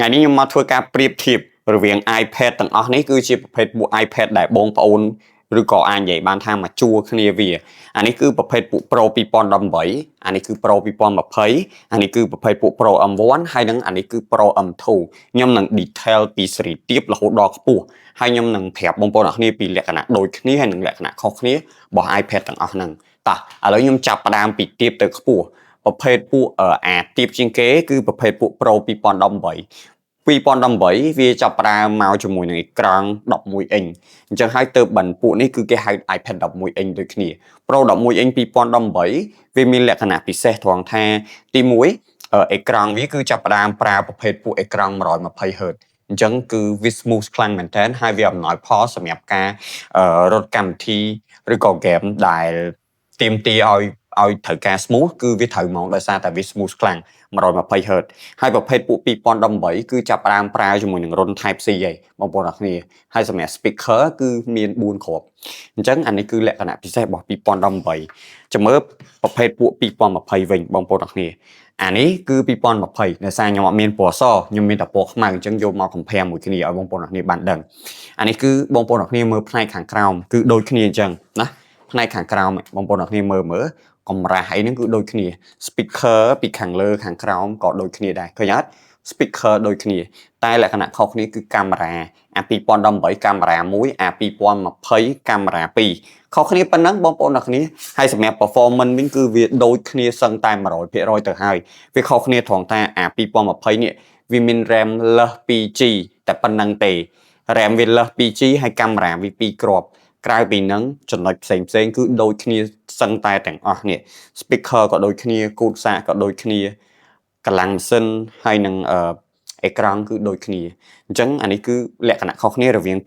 ngàyนี้ខ្ញុំមកធ្វើការប្រៀបធៀបរវាង iPad ទាំងអស់នេះគឺជាប្រភេទពួក iPad ដែលបងប្អូនឬក៏អាចនិយាយបានថាមកជួគ្នាវាអានេះគឺប្រភេទពួក Pro 2018អានេះគឺ Pro 2020អានេះគឺប្រភេទពួក Pro M1 ហើយនឹងអានេះគឺ Pro M2 ខ្ញុំនឹង detail ពីសេរីទាបរហូតដល់ខ្ពស់ហើយខ្ញុំនឹងប្រាប់បងប្អូនអរគ្នាពីលក្ខណៈដូចគ្នាហើយនឹងលក្ខណៈខុសគ្នារបស់ iPad ទាំងអស់ហ្នឹងតោះឥឡូវខ្ញុំចាប់ផ្ដើមពីទាបទៅខ្ពស់ប្រភេទពួកអាទាបជាងគេគឺប្រភេទពួក Pro 2018វាចាប់ផ្ដើមមកជាមួយនឹងអេក្រង់11អ៊ីងអញ្ចឹងហើយទៅបានពួកនេះគឺគេហៅ iPad 11អ៊ីងដូចគ្នា Pro 11អ៊ីង2018វាមានលក្ខណៈពិសេសត្រង់ថាទី1អេក្រង់វាគឺចាប់ផ្ដើមប្រើប្រភេទពួកអេក្រង់ 120Hz អញ្ចឹងគឺវា smooth ខ្លាំងមែនតើហើយវាអំណោយផលសម្រាប់ការរត់កម្មវិធីឬក៏ game ដែលទាមទារឲ្យត្រូវការ smooth គឺវាត្រូវហ្មងដោយសារតែវា smooth ខ្លាំង 120Hz ហើយប្រភេទពួក2018គឺចាប់ផ្ដើមប្រើជាមួយនឹងរុន Type C ឯងបងប្អូនអរគ្នាហើយសម្រាប់ speaker គឺមាន4គ្រាប់អញ្ចឹងអានេះគឺលក្ខណៈពិសេសរបស់2018ចាំមើលប្រភេទពួក2020វិញបងប្អូនអរគ្នាអានេះគឺ2020ដោយសារខ្ញុំអត់មានពណ៌សខ្ញុំមានតែពណ៌ខ្មៅអញ្ចឹងយកមក compare មួយគ្នាឲ្យបងប្អូនអរគ្នាបានដឹងអានេះគឺបងប្អូនអរគ្នាមើលផ្នែកខាងក្រោមគឺដូចគ្នាអញ្ចឹងណាផ្នែកខាងក្រោមបងប្អូនអរគ្នាមើលកម្រាស់អីហ្នឹងគឺដូចគ្នា speaker ពីខាងលើខាងក្រោមក៏ដូចគ្នាដែរឃើញអត់ speaker ដូចគ្នាតែលក្ខណៈខុសគ្នាគឺកាមេរ៉ាអា2018កាមេរ៉ា1អា2020កាមេរ៉ា2ខុសគ្នាប៉ុណ្ណឹងបងប្អូនអរគ្នាហើយសម្រាប់ performance វិញគឺវាដូចគ្នាសឹងតែ 100% ទៅហើយវាខុសគ្នាត្រង់ថាអា2020នេះវាមាន RAM លើស 2G តែប៉ុណ្ណឹងទេ RAM វាលើស 2G ហើយកាមេរ៉ាវា2គ្រាប់ក្រៅពីហ្នឹងចំណុចផ្សេងគឺដូចគ្នាសឹងតែទាំងអស់នេះ speaker ក៏ដូចគ្នាគូតសាកក៏ដូចគ្នាកម្លាំងម៉ាស៊ីនហើយនឹងអេក្រង់គឺដូចគ្នាអញ្ចឹងអានេះគឺលក្ខណៈខុសគ្នារវាង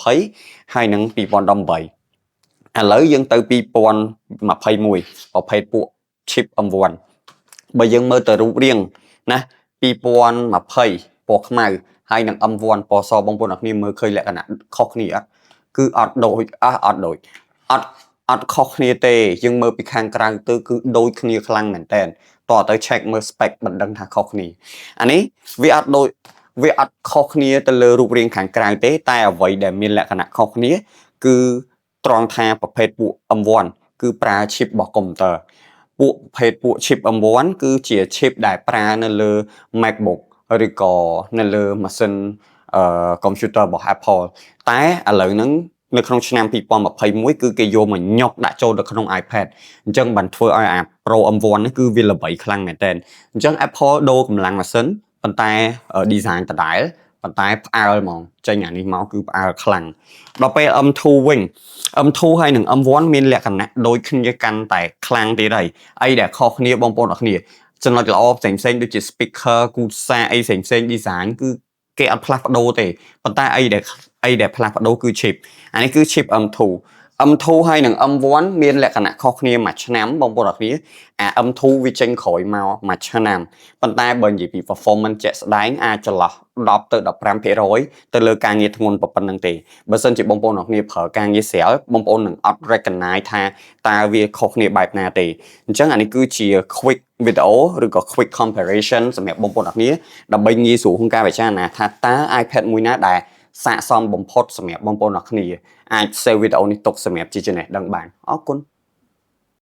2020ហើយនឹង2018ឥឡូវយើងទៅ2021ប្រភេទពួក chip M1 បើយើងមើលទៅរូបរាងណា2020ពណ៌ខ្មៅហើយនឹង M1 ពណ៌សបងប្អូនអរគ្នាមើលឃើញលក្ខណៈខុសគ្នាអត់គឺអត់ខុសគ្នាទេយើងមើលពីខាងក្រៅទៅគឺដូចគ្នាខ្លាំងមែនតើតោះទៅ check មើល spec មិនដឹងថាខុសគ្នាអានេះវាអត់ខុសគ្នាទៅលើរូបរាងខាងក្រៅទេតែអ្វីដែលមានលក្ខណៈខុសគ្នាគឺត្រង់ថាប្រភេទពួក M1 គឺប្រើ chip របស់កុំព្យូទ័រពួកប្រភេទពួក chip M1 គឺជា chip ដែលប្រើនៅលើ MacBook ឬក៏នៅលើម៉ាស៊ីនកុំព្យូទ័ររបស់ Apple តែឥឡូវហ្នឹងនៅក្នុងឆ្នាំ2021គឺគេយកមកញុកដាក់ចូលទៅក្នុង iPad អញ្ចឹងបានធ្វើឲ្យអា Pro M1 នេះគឺវាល្បីខ្លាំងមែនតើអញ្ចឹង Apple ដូរកម្លាំងម៉ាស៊ីនប៉ុន្តែ design ដដែលប៉ុន្តែផ្អើលហ្មងចេញអានេះមកគឺផ្អើលខ្លាំងដល់ពេល M2 វិញ M2 ហើយនឹង M1 មានលក្ខណៈដូចគ្នាកាន់តែខ្លាំងទៀតហើយអីដែលខុសគ្នាបងប្អូនអរគ្នាចំណុចល្អផ្សេងដូចជា speaker គូសាអីផ្សេងdesign គឺគេអត់ផ្លាស់ប្ដូរទេប៉ុន្តែអីដែលផ្លាស់ប្ដូរគឺ chip អានេះគឺ chip M2 ហើយនឹង M1 មានលក្ខណៈខុសគ្នាមួយឆ្នាំបងប្អូនអរគ្នាអា M2 វាចេញក្រោយមកមួយឆ្នាំប៉ុន្តែបើនិយាយពី performance ជាក់ស្ដែងអាចចន្លោះ10ទៅ15% ទៅលើការងារធ្ងន់ប៉ុណ្្នឹងទេបើសិនជាបងប្អូនអរគ្នាប្រើការងារស្រាលបងប្អូននឹងអត់ recognize ថាតើវាខុសគ្នាបែបណាទេអញ្ចឹងអានេះគឺជា quick video ឬក៏ quick comparison សម្រាប់បងប្អូនអរគ្នាដើម្បីងាយស្រួលក្នុងការពិចារណាថាតើ iPad មួយណាដែលស័ក្តិសមបំផុតសម្រាប់បងប្អូនអរគ្នាអាច save វីដេអូនេះទុកសម្រាប់ជាចំណេះដឹងបានអរគុណ